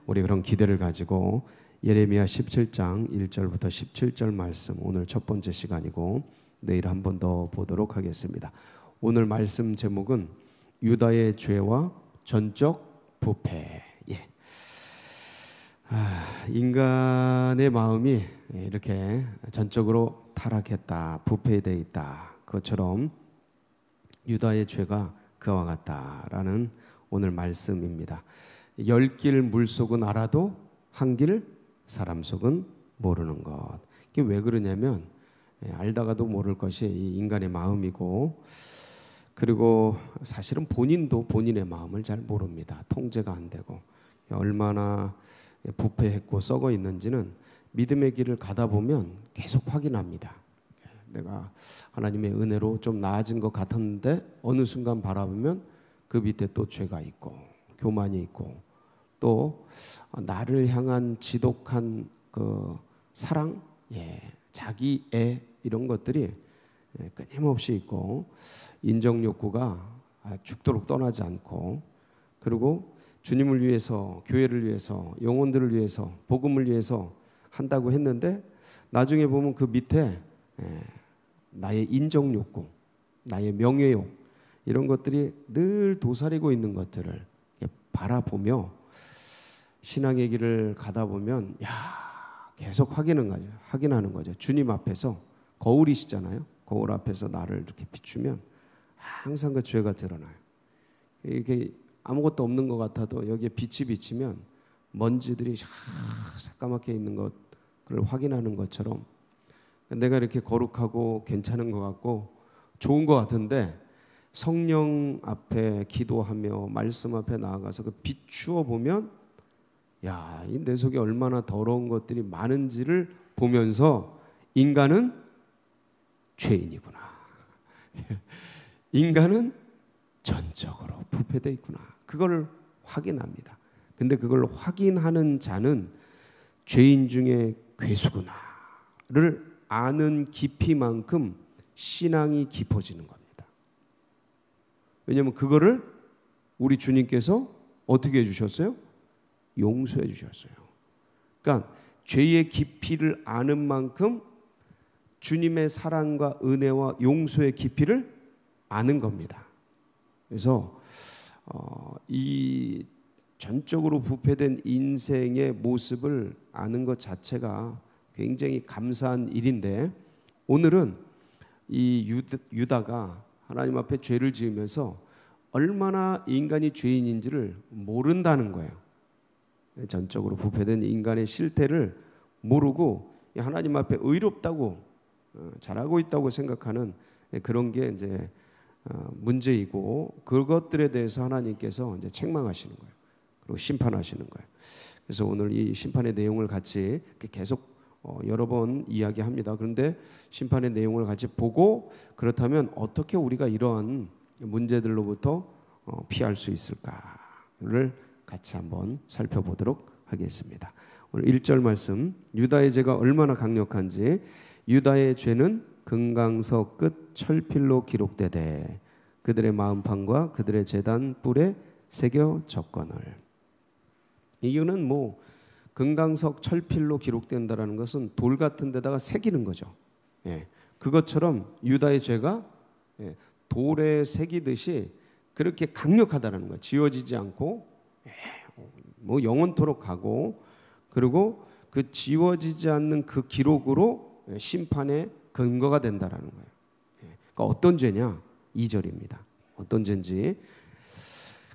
우리 그런 기대를 가지고 예레미야 17장 1절부터 17절 말씀 오늘 첫 번째 시간이고 내일 한 번 더 보도록 하겠습니다. 오늘 말씀 제목은 유다의 죄와 전적 부패. 인간의 마음이 이렇게 전적으로 타락했다, 부패되어 있다. 그것처럼 유다의 죄가 그와 같다라는 오늘 말씀입니다. 10길 물속은 알아도 한 길 사람 속은 모르는 것. 이게 왜 그러냐면 알다가도 모를 것이 이 인간의 마음이고, 그리고 사실은 본인도 본인의 마음을 잘 모릅니다. 통제가 안 되고 얼마나 부패했고 썩어 있는지는 믿음의 길을 가다 보면 계속 확인합니다. 내가 하나님의 은혜로 좀 나아진 것 같았는데 어느 순간 바라보면 그 밑에 또 죄가 있고 교만이 있고 또 나를 향한 지독한 그 사랑, 자기애 이런 것들이 끊임없이 있고, 인정 욕구가 죽도록 떠나지 않고, 그리고 주님을 위해서, 교회를 위해서, 영혼들을 위해서, 복음을 위해서 한다고 했는데 나중에 보면 그 밑에 나의 인정 욕구, 나의 명예욕 이런 것들이 늘 도사리고 있는 것들을 바라보며 신앙의 길을 가다 보면 계속 확인하는 거죠. 주님 앞에서 거울이시잖아요. 거울 앞에서 나를 이렇게 비추면 항상 그 죄가 드러나요. 이렇게 아무것도 없는 것 같아도 여기에 빛이 비치면 먼지들이 새까맣게 있는 것을 확인하는 것처럼 내가 이렇게 거룩하고 괜찮은 것 같고 좋은 것 같은데 성령 앞에 기도하며 말씀 앞에 나아가서 그 비추어 보면 이 내 속에 얼마나 더러운 것들이 많은지를 보면서 인간은 죄인이구나. 인간은 전적으로 부패되어 있구나. 그걸 확인합니다. 근데 그걸 확인하는 자는 죄인 중에 괴수구나를 아는 깊이만큼 신앙이 깊어지는 겁니다. 왜냐하면 그거를 우리 주님께서 어떻게 해주셨어요? 용서해 주셨어요. 그러니까 죄의 깊이를 아는 만큼 주님의 사랑과 은혜와 용서의 깊이를 아는 겁니다. 그래서 이 전적으로 부패된 인생의 모습을 아는 것 자체가 굉장히 감사한 일인데, 오늘은 이 유다가 하나님 앞에 죄를 지으면서 얼마나 인간이 죄인인지를 모른다는 거예요. 전적으로 부패된 인간의 실태를 모르고 하나님 앞에 의롭다고 잘하고 있다고 생각하는 그런 게 이제 문제이고, 그것들에 대해서 하나님께서 이제 책망하시는 거예요. 그리고 심판하시는 거예요. 그래서 오늘 이 심판의 내용을 같이 계속 여러 번 이야기합니다. 그런데 심판의 내용을 같이 보고, 그렇다면 어떻게 우리가 이러한 문제들로부터 피할 수 있을까를 같이 한번 살펴보도록 하겠습니다. 오늘 1절 말씀, 유다의 죄가 얼마나 강력한지. 유다의 죄는 금강석 끝 철필로 기록되되 그들의 마음판과 그들의 제단 뿔에 새겨 적거늘. 이거는 금강석 철필로 기록된다라는 것은 돌 같은 데다가 새기는 거죠. 그것처럼 유다의 죄가 돌에 새기듯이 그렇게 강력하다는 거예요. 지워지지 않고 영원토록 가고, 그리고 그 지워지지 않는 그 기록으로 심판의 근거가 된다라는 거예요. 그러니까 어떤 죄냐? 2절입니다. 어떤 죄인지.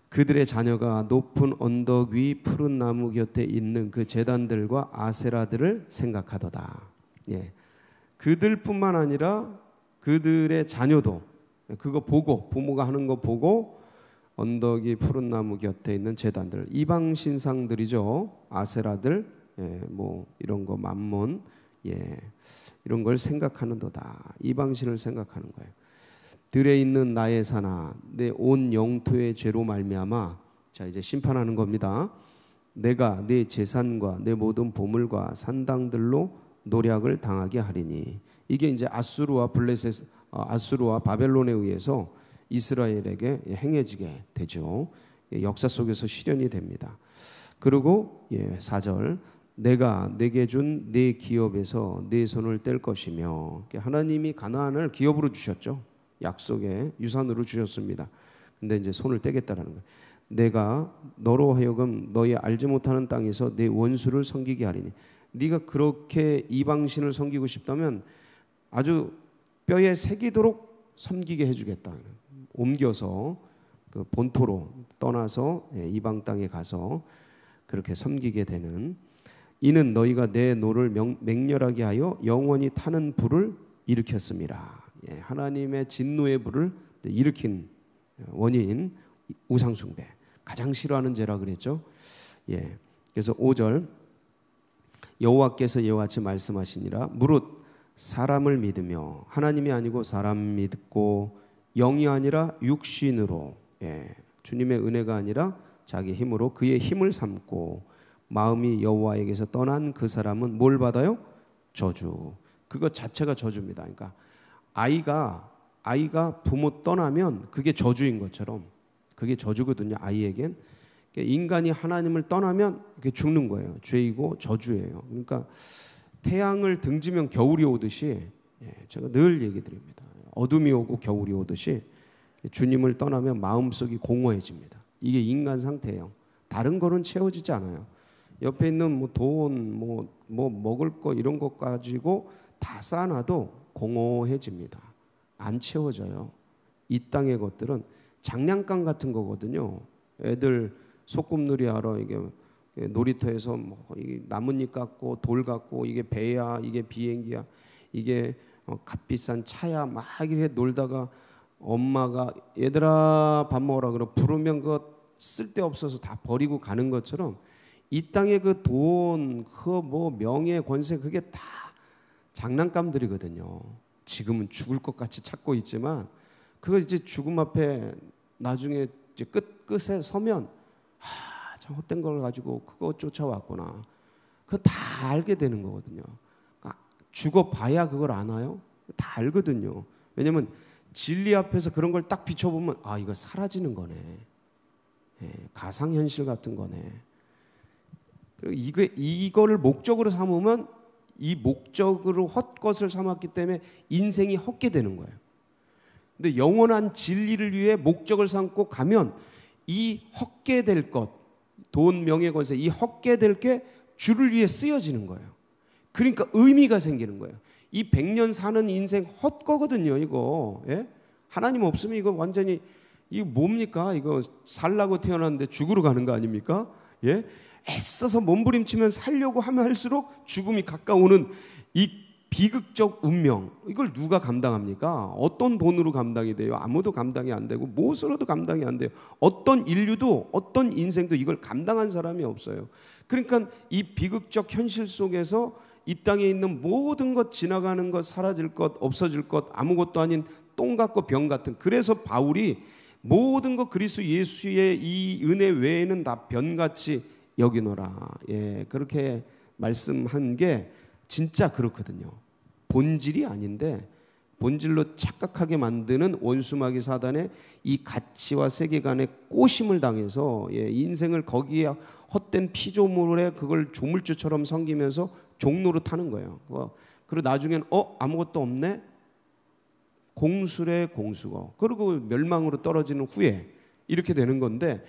그들의 자녀가 높은 언덕 위 푸른 나무 곁에 있는 그 제단들과 아세라들을 생각하도다. 그들뿐만 아니라 그들의 자녀도 그거 보고, 부모가 하는 거 보고 언덕이 푸른 나무 곁에 있는 제단들, 이방 신상들이죠. 아세라들, 이런 거 만몬, 이런 걸 생각하는도다. 이방신을 생각하는 거예요. 들에 있는 나의 산아, 내 온 영토의 죄로 말미암아, 자 이제 심판하는 겁니다. 내가 내 재산과 내 모든 보물과 산당들로 노략을 당하게 하리니. 이게 이제 아수르와 바벨론에 의해서 이스라엘에게 행해지게 되죠. 역사 속에서 실현이 됩니다. 그리고 4절 내가 내게 준 내 기업에서 내 손을 뗄 것이며, 하나님이 가나안을 기업으로 주셨죠. 약속의 유산으로 주셨습니다. 근데 이제 손을 떼겠다라는 거예요. 내가 너로 하여금 너희 알지 못하는 땅에서 내 원수를 섬기게 하리니. 네가 그렇게 이방신을 섬기고 싶다면 아주 뼈에 새기도록 섬기게 해주겠다. 옮겨서 그 본토로 떠나서 이방 땅에 가서 그렇게 섬기게 되는, 이는 너희가 내 노를 맹렬하게 하여 영원히 타는 불을 일으켰습니다. 하나님의 진노의 불을 일으킨 원인, 우상숭배, 가장 싫어하는 죄라 그랬죠. 그래서 5절 여호와께서 이와 같이 말씀하시니라. 무릇 사람을 믿으며 하나님이 아니고 사람 믿고 영이 아니라 육신으로, 주님의 은혜가 아니라 자기 힘으로 그의 힘을 삼고 마음이 여호와에게서 떠난 그 사람은 뭘 받아요? 저주. 그것 자체가 저주입니다. 그러니까 아이가 부모 떠나면 그게 저주인 것처럼 그게 저주거든요. 아이에겐. 그러니까 인간이 하나님을 떠나면 그게 죽는 거예요. 죄이고 저주예요. 그러니까 태양을 등지면 겨울이 오듯이, 제가 늘 얘기 드립니다. 어둠이 오고 겨울이 오듯이 주님을 떠나면 마음속이 공허해집니다. 이게 인간 상태예요. 다른 거는 채워지지 않아요. 옆에 있는 뭐 돈, 뭐 먹을 거 이런 것 가지고 다 쌓아놔도 공허해집니다. 안 채워져요. 이 땅의 것들은 장난감 같은 거거든요. 애들 소꿉놀이 하러 이게 놀이터에서 뭐 나뭇잎 갖고 돌 갖고 이게 배야, 이게 비행기야, 이게 값비싼 차야, 막 이렇게 놀다가 엄마가 얘들아 밥 먹으라 그러고 부르면 그거 쓸데없어서 다 버리고 가는 것처럼 이 땅의 그 돈, 그 뭐 명예, 권세, 그게 다 장난감들이거든요. 지금은 죽을 것 같이 찾고 있지만 그거 이제 죽음 앞에 나중에 이제 끝에 서면 저 헛된 걸 가지고 그거 쫓아왔구나. 그거 다 알게 되는 거거든요. 그러니까 죽어봐야 그걸 아나요? 다 알거든요. 왜냐면 진리 앞에서 그런 걸 딱 비춰보면 이거 사라지는 거네. 가상현실 같은 거네. 그리고 이거를 목적으로 삼으면 이 목적으로 헛것을 삼았기 때문에 인생이 헛게 되는 거예요. 근데 영원한 진리를 위해 목적을 삼고 가면 이 헛게 될 것, 돈, 명예, 권세, 이 헛게 될 게 주를 위해 쓰여지는 거예요. 그러니까 의미가 생기는 거예요. 이 100년 사는 인생 헛거거든요. 이거. 하나님 없으면 이거 완전히 이거 뭡니까? 이거 살라고 태어났는데 죽으러 가는 거 아닙니까? 애써서 몸부림치면 살려고 하면 할수록 죽음이 가까우는 이 비극적 운명, 이걸 누가 감당합니까? 어떤 돈으로 감당이 돼요? 아무도 감당이 안 되고 무엇으로도 감당이 안 돼요. 어떤 인류도 어떤 인생도 이걸 감당한 사람이 없어요. 그러니까 이 비극적 현실 속에서 이 땅에 있는 모든 것, 지나가는 것, 사라질 것, 없어질 것, 아무것도 아닌 똥 같고 병 같은, 그래서 바울이 모든 것 그리스도 예수의 이 은혜 외에는 다 변같이 여기노라. 그렇게 말씀한 게 진짜 그렇거든요. 본질이 아닌데 본질로 착각하게 만드는 원수마귀 사단의 이 가치와 세계관에 꼬심을 당해서 인생을 거기에 헛된 피조물에 그걸 조물주처럼 섬기면서 종로로 타는 거예요. 그리고 나중엔 아무것도 없네? 공수래 공수고, 그리고 멸망으로 떨어지는 후에 이렇게 되는 건데,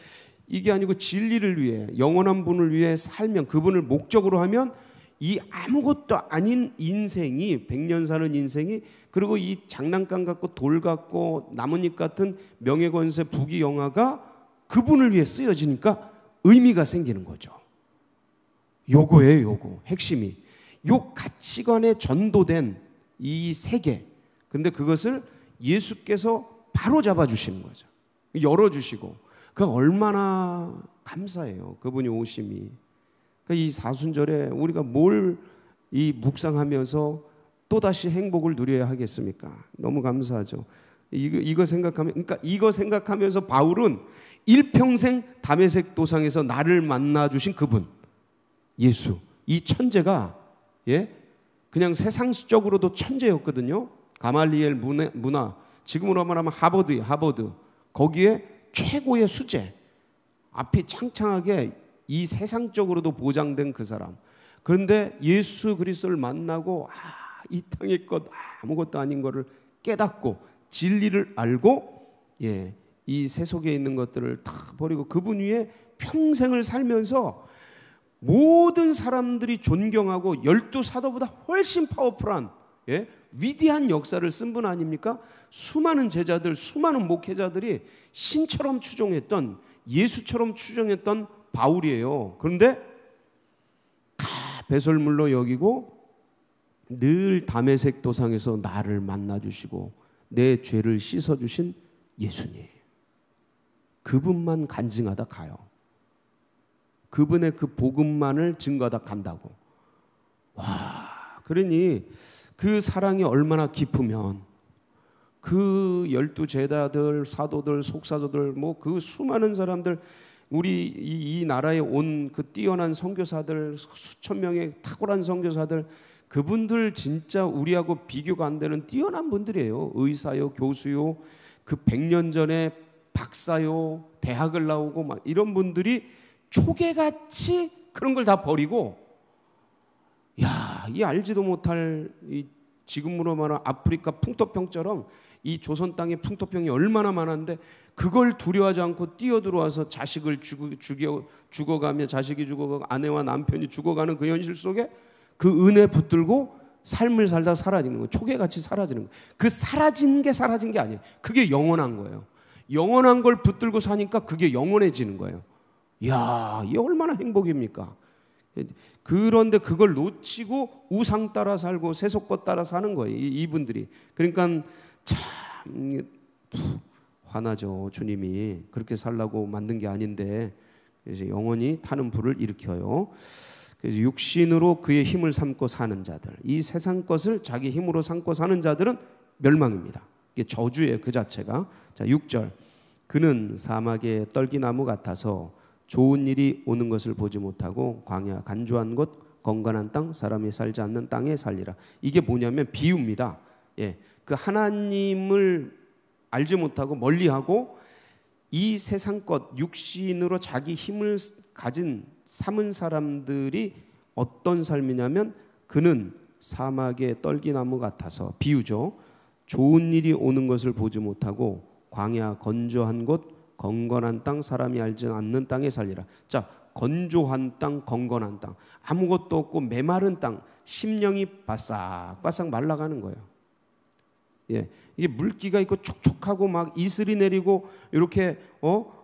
이게 아니고 진리를 위해 영원한 분을 위해 살면, 그분을 목적으로 하면 이 아무것도 아닌 인생이, 100년 사는 인생이, 그리고 이 장난감 같고 돌 같고 나뭇잎 같은 명예권세 부귀영화가 그분을 위해 쓰여지니까 의미가 생기는 거죠. 요거예요. 요거 핵심이 요 가치관에 전도된 이 세계. 근데 그것을 예수께서 바로 잡아주시는 거죠. 열어주시고. 그 얼마나 감사해요. 그분이 오심이. 이 사순절에 우리가 뭘 이 묵상하면서 또다시 행복을 누려야 하겠습니까? 너무 감사하죠. 이거 생각하면, 그러니까 이거 생각하면서 바울은 일평생 다메섹 도상에서 나를 만나 주신 그분, 예수, 이 천재가 그냥 세상적으로도 천재였거든요. 가말리엘 문화, 지금으로 말하면 하버드, 거기에 최고의 수재, 앞이 창창하게 이 세상적으로도 보장된 그 사람. 그런데 예수 그리스도를 만나고 이 땅의 것 아무것도 아닌 것을 깨닫고 진리를 알고 이 세속에 있는 것들을 다 버리고 그분 위에 평생을 살면서 모든 사람들이 존경하고 12사도보다 훨씬 파워풀한 위대한 역사를 쓴 분 아닙니까? 수많은 제자들, 수많은 목회자들이 신처럼 추종했던, 예수처럼 추종했던 바울이에요. 그런데 다 배설물로 여기고 늘 다메섹 도상에서 나를 만나주시고 내 죄를 씻어주신 예수님, 그분만 간증하다 가요. 그분의 그 복음만을 증거하다 간다고. 그러니 그 사랑이 얼마나 깊으면 그 12제자들, 사도들, 속사도들, 뭐 그 수많은 사람들, 우리 이 나라에 온 그 뛰어난 선교사들, 수천 명의 탁월한 선교사들, 그분들 진짜 우리하고 비교가 안 되는 뛰어난 분들이에요. 의사요, 교수요, 그 100년 전에 박사요, 대학을 나오고 막 이런 분들이 초계같이 그런 걸 다 버리고, 이 알지도 못할 이 지금으로 말하는 아프리카 풍토병처럼 이 조선 땅에 풍토병이 얼마나 많았는데 그걸 두려워하지 않고 뛰어들어와서 자식을 죽어가며, 자식이 죽어가고 아내와 남편이 죽어가는 그 현실 속에 그 은혜 붙들고 삶을 살다 사라지는 거예요. 초계같이 사라지는 거예요. 그 사라진 게 사라진 게 아니에요. 그게 영원한 거예요. 영원한 걸 붙들고 사니까 그게 영원해지는 거예요. 이게 얼마나 행복입니까? 그런데 그걸 놓치고 우상 따라 살고 세속것 따라 사는 거예요, 이분들이. 그러니까 참 화나죠. 주님이 그렇게 살라고 만든 게 아닌데 그래서 영원히 타는 불을 일으켜요. 그래서 육신으로 그의 힘을 삼고 사는 자들, 이 세상 것을 자기 힘으로 삼고 사는 자들은 멸망입니다. 이게 저주예요, 그 자체가. 자, 6절. 그는 사막의 떨기나무 같아서 좋은 일이 오는 것을 보지 못하고 광야 간조한 곳 건건한 땅 사람이 살지 않는 땅에 살리라. 이게 뭐냐면 비유입니다. 그 하나님을 알지 못하고 멀리하고 이 세상 것 육신으로 자기 힘을 가진 삼은 사람들이 어떤 삶이냐면 그는 사막의 떨기나무 같아서, 비유죠. 좋은 일이 오는 것을 보지 못하고 광야 건조한 곳 건건한 땅 사람이 알지 않는 땅에 살리라. 자, 건조한 땅, 건건한 땅, 아무것도 없고 메마른 땅, 심령이 바싹바싹 말라가는 거예요. 이게 물기가 있고 촉촉하고 막 이슬이 내리고 이렇게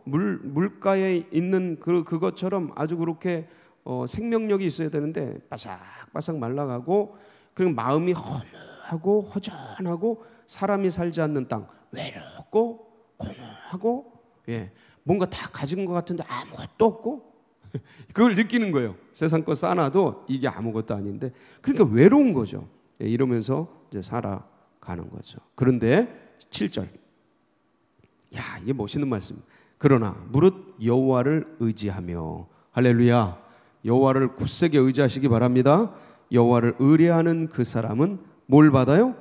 물가에 있는 그것처럼 아주 그렇게 생명력이 있어야 되는데 바싹바싹 말라가고, 그리고 마음이 허무하고 허전하고 사람이 살지 않는 땅, 외롭고 공허하고 뭔가 다 가진 것 같은데 아무것도 없고 그걸 느끼는 거예요. 세상 거 쌓아놔도 이게 아무것도 아닌데, 그러니까 외로운 거죠. 이러면서 이제 살아가는 거죠. 그런데 7절, 이게 멋있는 말씀. 그러나 무릇 여호와를 의지하며, 할렐루야, 여호와를 굳세게 의지하시기 바랍니다. 여호와를 의뢰하는 그 사람은 뭘 받아요?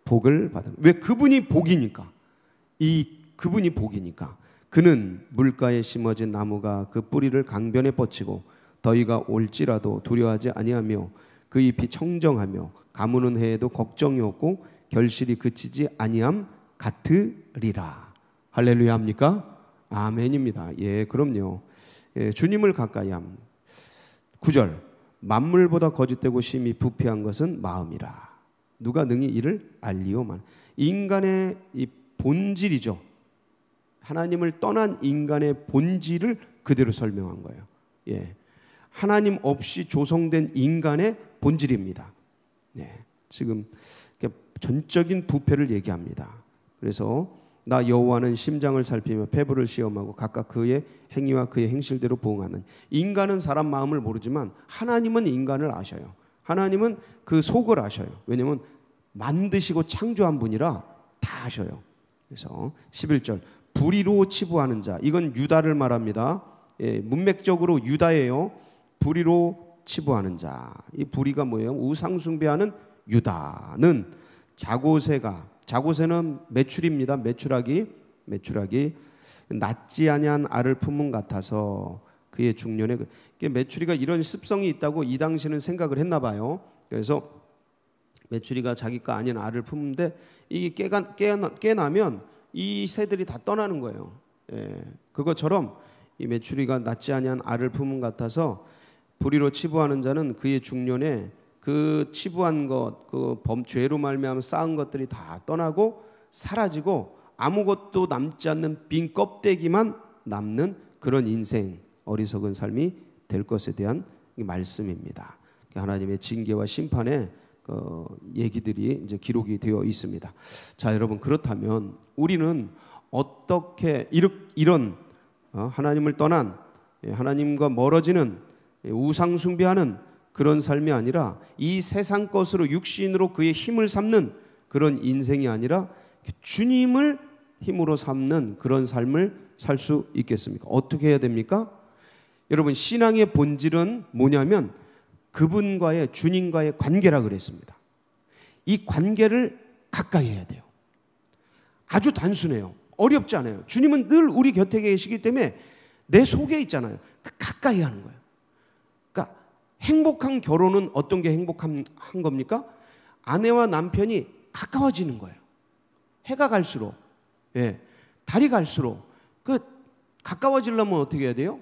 복을 받아요. 왜? 그분이 복이니까. 그분이 복이니까. 그는 물가에 심어진 나무가 그 뿌리를 강변에 뻗치고 더위가 올지라도 두려워하지 아니하며 그 잎이 청정하며 가무는 해에도 걱정이 없고 결실이 그치지 아니함 같으리라. 할렐루야 합니까? 아멘입니다. 그럼요. 주님을 가까이함. 9절. 만물보다 거짓되고 심히 부패한 것은 마음이라. 누가 능히 이를 알리오만. 인간의 이 본질이죠. 하나님을 떠난 인간의 본질을 그대로 설명한 거예요. 하나님 없이 조성된 인간의 본질입니다. 지금 전적인 부패를 얘기합니다. 그래서 나 여호와는 심장을 살피며 폐부를 시험하고 각각 그의 행위와 그의 행실대로 보응하는. 인간은 사람 마음을 모르지만 하나님은 인간을 아셔요. 하나님은 그 속을 아셔요. 왜냐하면 만드시고 창조한 분이라 다 아셔요. 그래서 11절. 불의로 치부하는 자, 이건 유다를 말합니다. 문맥적으로 유다예요. 불의로 치부하는 자. 이 불의가 뭐예요? 우상 숭배하는 유다는 자고새는 메추리입니다. 메추라기 낫지 아니한 알을 품은 같아서 그의 중년에 메추리가 이런 습성이 있다고 이 당시는 생각을 했나 봐요. 그래서 메추리가 자기 거 아닌 알을 품는데 이게 깨나면 이 새들이 다 떠나는 거예요. 예, 그것처럼 이 메추리가 낫지 아니한 알을 품은 같아서 불의로 치부하는 자는 그의 중년에 그 치부한 것, 그 범죄로 말미암아 쌓은 것들이 다 떠나고 사라지고 아무것도 남지 않는 빈 껍데기만 남는 그런 인생, 어리석은 삶이 될 것에 대한 말씀입니다. 하나님의 징계와 심판의 얘기들이 이제 기록이 되어 있습니다. 자, 여러분, 그렇다면 우리는 어떻게 이런 하나님을 떠난, 하나님과 멀어지는, 우상 숭배하는 그런 삶이 아니라 이 세상 것으로 육신으로 그의 힘을 삼는 그런 인생이 아니라 주님을 힘으로 삼는 그런 삶을 살 수 있겠습니까? 어떻게 해야 됩니까? 여러분, 신앙의 본질은 뭐냐면 그분과의, 주님과의 관계라 그랬습니다. 이 관계를 가까이 해야 돼요. 아주 단순해요. 어렵지 않아요. 주님은 늘 우리 곁에 계시기 때문에 내 속에 있잖아요. 가까이 하는 거예요. 그러니까 행복한 결혼은 어떤 게 행복한 겁니까? 아내와 남편이 가까워지는 거예요. 해가 갈수록, 달이 갈수록 가까워지려면 어떻게 해야 돼요?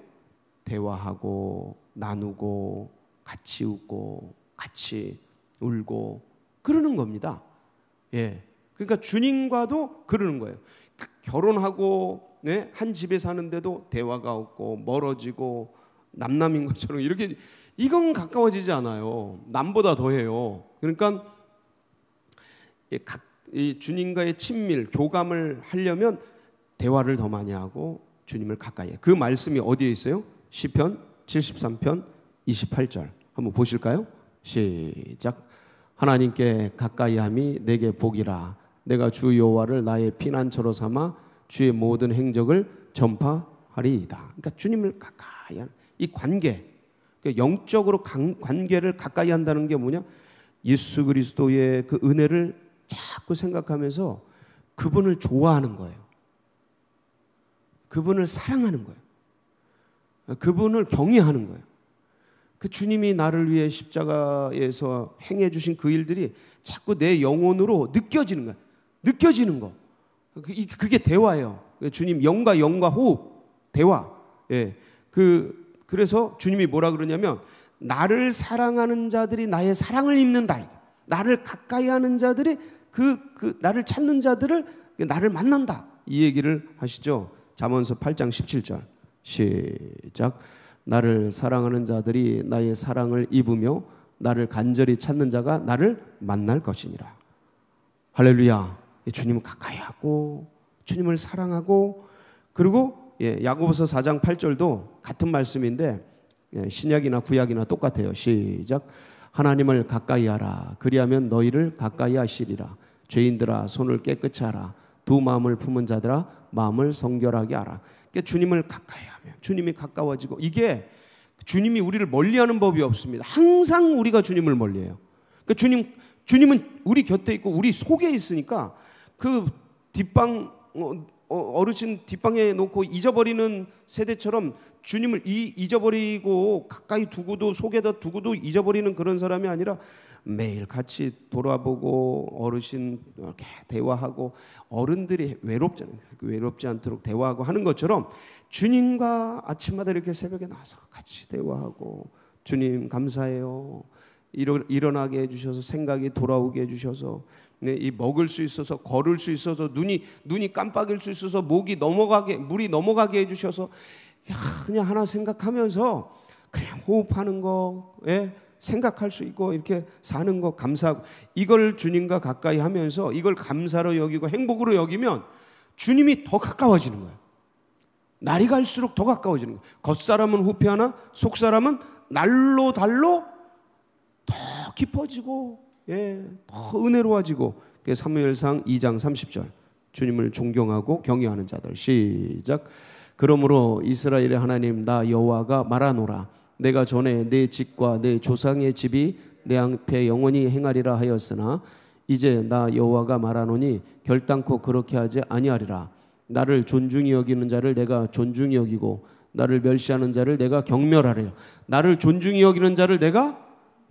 대화하고 나누고 같이 웃고 같이 울고 그러는 겁니다. 그러니까 주님과도 그러는 거예요. 결혼하고 한 집에 사는데도 대화가 없고 멀어지고 남남인 것처럼 이렇게, 이건 가까워지지 않아요. 남보다 더해요. 그러니까 이 주님과의 친밀, 교감을 하려면 대화를 더 많이 하고 주님을 가까이 해요. 그 말씀이 어디에 있어요? 시편 73편 28절 한번 보실까요? 시작. 하나님께 가까이함이 내게 복이라. 내가 주 여호와를 나의 피난처로 삼아 주의 모든 행적을 전파하리이다. 그러니까 주님을 가까이 하는 이 관계, 영적으로 관계를 가까이 한다는 게 뭐냐? 예수 그리스도의 그 은혜를 자꾸 생각하면서 그분을 좋아하는 거예요. 그분을 사랑하는 거예요. 그분을 경외하는 거예요. 그 주님이 나를 위해 십자가에서 행해 주신 그 일들이 자꾸 내 영혼으로 느껴지는 거예요. 느껴지는 거. 그게 대화예요. 주님 영과 영과 호흡, 대화. 그래서 주님이 뭐라 그러냐면 나를 사랑하는 자들이 나의 사랑을 입는다. 나를 가까이 하는 자들이 나를 찾는 자들을 나를 만난다. 이 얘기를 하시죠. 잠언서 8장 17절 시작. 나를 사랑하는 자들이 나의 사랑을 입으며 나를 간절히 찾는 자가 나를 만날 것이니라. 할렐루야. 주님을 가까이 하고 주님을 사랑하고, 그리고 야고보서 4장 8절도 같은 말씀인데 신약이나 구약이나 똑같아요. 시작. 하나님을 가까이 하라. 그리하면 너희를 가까이 하시리라. 죄인들아 손을 깨끗이 하라. 두 마음을 품은 자들아 마음을 성결하게 하라. 그러니까 주님을 가까이 하면 주님이 가까워지고, 이게 주님이 우리를 멀리하는 법이 없습니다. 항상 우리가 주님을 멀리해요. 그러니까 주님은 우리 곁에 있고 우리 속에 있으니까 그 뒷방 어르신 뒷방에 놓고 잊어버리는 세대처럼 주님을 잊어버리고 가까이 두고도 속에다 두고도 잊어버리는 그런 사람이 아니라 매일 같이 돌아보고 어르신 이렇게 대화하고, 어른들이 외롭지 않도록 대화하고 하는 것처럼 주님과 아침마다 이렇게 새벽에 나와서 같이 대화하고, 주님 감사해요. 일어나게 해주셔서 생각이 돌아오게 해주셔서, 이 먹을 수 있어서 걸을 수 있어서 눈이 깜빡일 수 있어서 물이 넘어가게 해주셔서, 그냥 하나 생각하면서 그냥 호흡하는 거, 생각할 수 있고 이렇게 사는 거 감사하고, 이걸 주님과 가까이 하면서 이걸 감사로 여기고 행복으로 여기면 주님이 더 가까워지는 거예요. 날이 갈수록 더 가까워지는 거예요. 겉사람은 후패하나 속사람은 날로 달로 더 깊어지고 더 은혜로워지고. 사무엘상 2장 30절 주님을 존경하고 경외하는 자들 시작. 그러므로 이스라엘의 하나님 나 여호와가 말하노라. 내가 전에 내 집과 내 조상의 집이 내 앞에 영원히 행하리라 하였으나 이제 나 여호와가 말하노니 결단코 그렇게 하지 아니하리라. 나를 존중히 여기는 자를 내가 존중히 여기고 나를 멸시하는 자를 내가 경멸하리라. 나를 존중히 여기는 자를 내가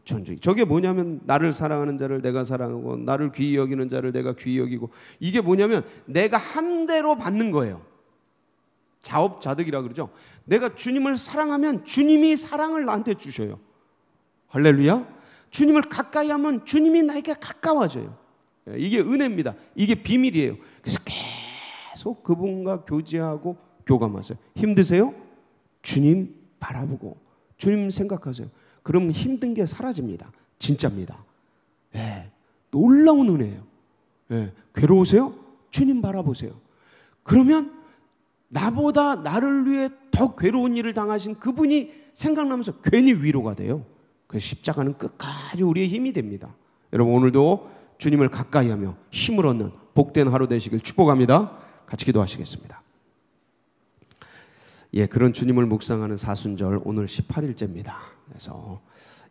존중히. 저게 뭐냐면 나를 사랑하는 자를 내가 사랑하고 나를 귀히 여기는 자를 내가 귀히 여기고, 이게 뭐냐면 내가 한 대로 받는 거예요. 자업자득이라 그러죠. 내가 주님을 사랑하면 주님이 사랑을 나한테 주셔요. 할렐루야. 주님을 가까이 하면 주님이 나에게 가까워져요. 이게 은혜입니다. 이게 비밀이에요. 그래서 계속 그분과 교제하고 교감하세요. 힘드세요? 주님 바라보고 주님 생각하세요. 그러면 힘든 게 사라집니다. 진짜입니다. 예, 놀라운 은혜예요. 예, 괴로우세요? 주님 바라보세요. 그러면 나보다 나를 위해 더 괴로운 일을 당하신 그분이 생각나면서 괜히 위로가 돼요. 그래서 십자가는 끝까지 우리의 힘이 됩니다. 여러분, 오늘도 주님을 가까이 하며 힘을 얻는 복된 하루 되시길 축복합니다. 같이 기도하시겠습니다. 예, 그런 주님을 묵상하는 사순절, 오늘 18일째입니다. 그래서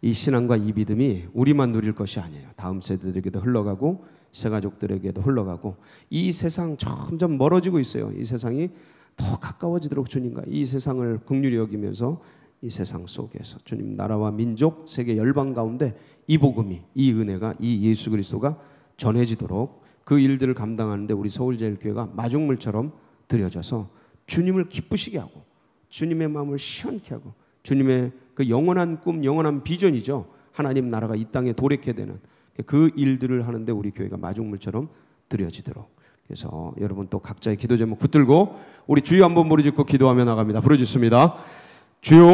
이 신앙과 이 믿음이 우리만 누릴 것이 아니에요. 다음 세대들에게도 흘러가고 새가족들에게도 흘러가고, 이 세상 점점 멀어지고 있어요. 이 세상이 더 가까워지도록 주님과 이 세상을 긍휼히 여기면서 이 세상 속에서 주님 나라와 민족, 세계 열방 가운데 이 복음이, 이 은혜가, 이 예수 그리스도가 전해지도록 그 일들을 감당하는데 우리 서울제일교회가 마중물처럼 드려져서 주님을 기쁘시게 하고 주님의 마음을 시원케 하고, 주님의 그 영원한 꿈, 영원한 비전이죠. 하나님 나라가 이 땅에 도래케 되는 그 일들을 하는데 우리 교회가 마중물처럼 드려지도록. 그래서 여러분 또 각자의 기도 제목 붙들고 우리 주여 한번 부르짖고 기도하며 나갑니다. 부르짖습니다. 주여.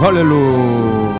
할렐루야.